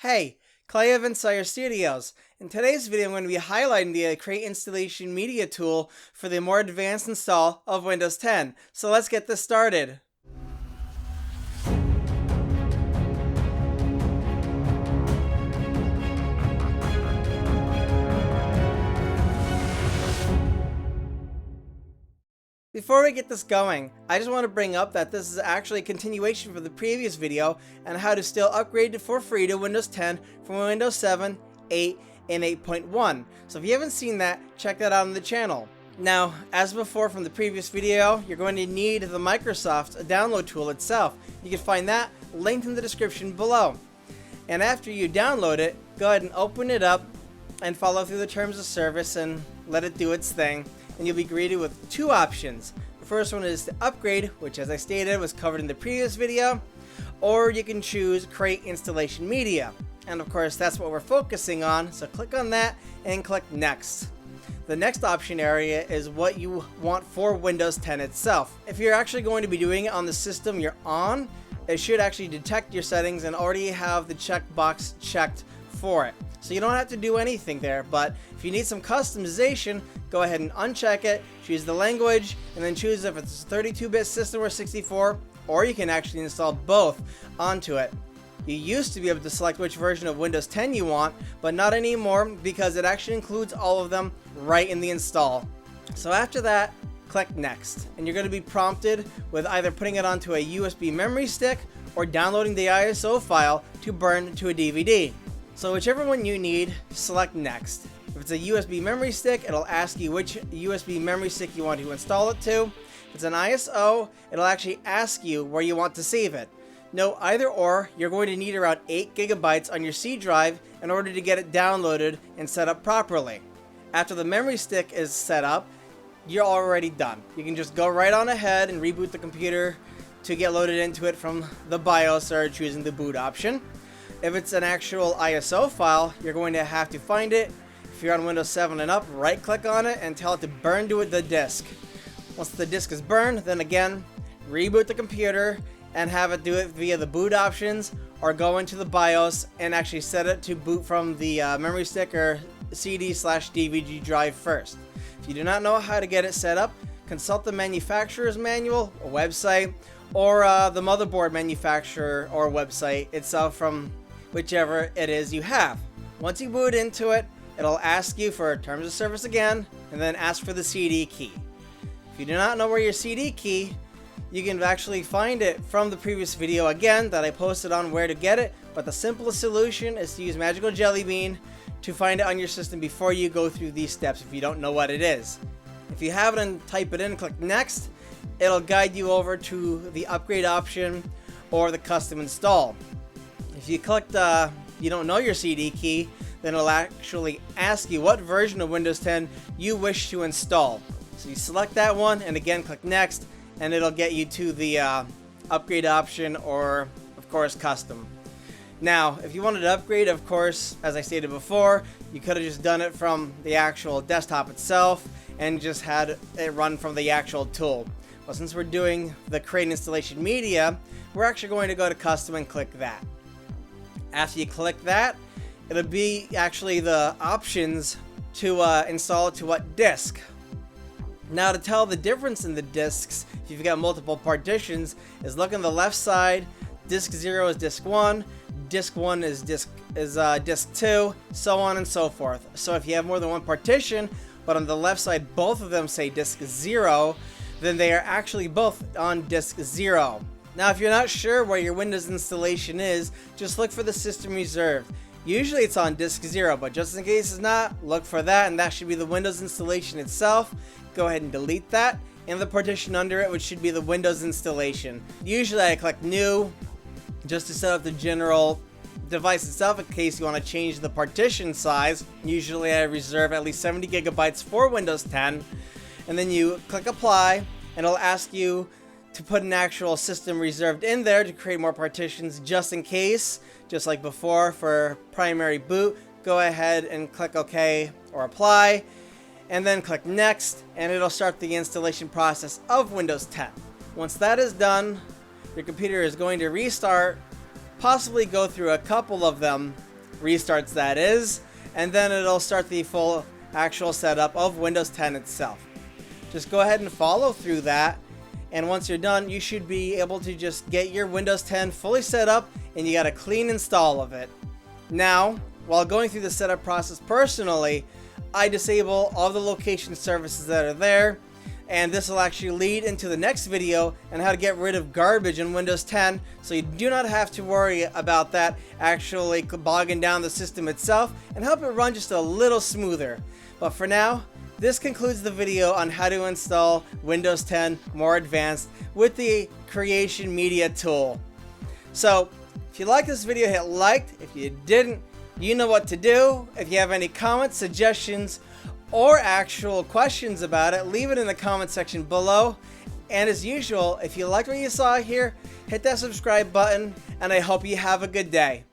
Hey, Clay of Vensire Studios. In today's video, I'm going to be highlighting the Create Installation Media tool for the more advanced install of Windows 10. So let's get this started. Before we get this going, I just want to bring up that this is actually a continuation from the previous video on how to still upgrade for free to Windows 10 from Windows 7, 8, and 8.1. So if you haven't seen that, check that out on the channel. Now, as before from the previous video, you're going to need the Microsoft download tool itself. You can find that linked in the description below. And after you download it, go ahead and open it up and follow through the terms of service and let it do its thing. And you'll be greeted with two options. The first one is to upgrade, which as I stated was covered in the previous video, or you can choose Create Installation Media. And of course that's what we're focusing on, so click on that and click Next. The next option area is what you want for Windows 10 itself. If you're actually going to be doing it on the system you're on, it should actually detect your settings and already have the checkbox checked for it. So you don't have to do anything there, but if you need some customization, go ahead and uncheck it, choose the language, and then choose if it's a 32-bit system or 64, or you can actually install both onto it. You used to be able to select which version of Windows 10 you want, but not anymore because it actually includes all of them right in the install. So after that, click Next, and you're going to be prompted with either putting it onto a USB memory stick or downloading the ISO file to burn to a DVD. So whichever one you need, select Next. If it's a USB memory stick, it'll ask you which USB memory stick you want to install it to. If it's an ISO, it'll actually ask you where you want to save it. No, either or, you're going to need around 8 GB on your C drive in order to get it downloaded and set up properly. After the memory stick is set up, you're already done. You can just go right on ahead and reboot the computer to get loaded into it from the BIOS or choosing the boot option. If it's an actual ISO file, you're going to have to find it. If you're on Windows 7 and up, right click on it and tell it to burn to the disk. Once the disk is burned, then again, reboot the computer and have it do it via the boot options, or go into the BIOS and actually set it to boot from the memory stick or CD/DVD drive first. If you do not know how to get it set up, consult the manufacturer's manual or website, or the motherboard manufacturer or website itself from whichever it is you have. Once you boot into it, it'll ask you for terms of service again, and then ask for the CD key. If you do not know where your CD key, you can actually find it from the previous video again that I posted on where to get it, but the simplest solution is to use Magical Jellybean to find it on your system before you go through these steps if you don't know what it is. If you have it and type it in, click Next, it'll guide you over to the upgrade option or the custom install. If you clicked you don't know your CD key, then it'll actually ask you what version of Windows 10 you wish to install. So you select that one and again click Next, and it'll get you to the upgrade option or of course custom. Now if you wanted to upgrade, of course, as I stated before, you could have just done it from the actual desktop itself and just had it run from the actual tool. But since we're doing the Create Installation Media, we're actually going to go to custom and click that. After you click that, it'll be actually the options to install it to what disk. Now to tell the difference in the disks, if you've got multiple partitions, is look on the left side. Disk 0 is disk 1, disk 1 is disk 2, so on and so forth. So if you have more than one partition, but on the left side both of them say disk 0, then they are actually both on disk 0. Now if you're not sure where your Windows installation is, just look for the system reserved. Usually it's on disk 0, but just in case it's not, look for that, and that should be the Windows installation itself. Go ahead and delete that, and the partition under it, which should be the Windows installation. Usually I click New, just to set up the general device itself in case you want to change the partition size. Usually I reserve at least 70 GB for Windows 10, and then you click Apply, and it'll ask you to put an actual system reserved in there to create more partitions just in case. Just like before for primary boot, go ahead and click OK or Apply, and then click Next, and it'll start the installation process of Windows 10. Once that is done, your computer is going to restart, possibly go through a couple of them restarts that is, and then it'll start the full actual setup of Windows 10 itself. Just go ahead and follow through that, and once you're done, you should be able to just get your Windows 10 fully set up, and you got a clean install of it. Now, while going through the setup process personally, I disable all the location services that are there, and this will actually lead into the next video on how to get rid of garbage in Windows 10, so you do not have to worry about that actually bogging down the system itself and help it run just a little smoother. But for now, this concludes the video on how to install Windows 10 more advanced with the Creation Media tool. So, if you liked this video, hit like. If you didn't, you know what to do. If you have any comments, suggestions, or actual questions about it, leave it in the comment section below. And as usual, if you liked what you saw here, hit that subscribe button, and I hope you have a good day.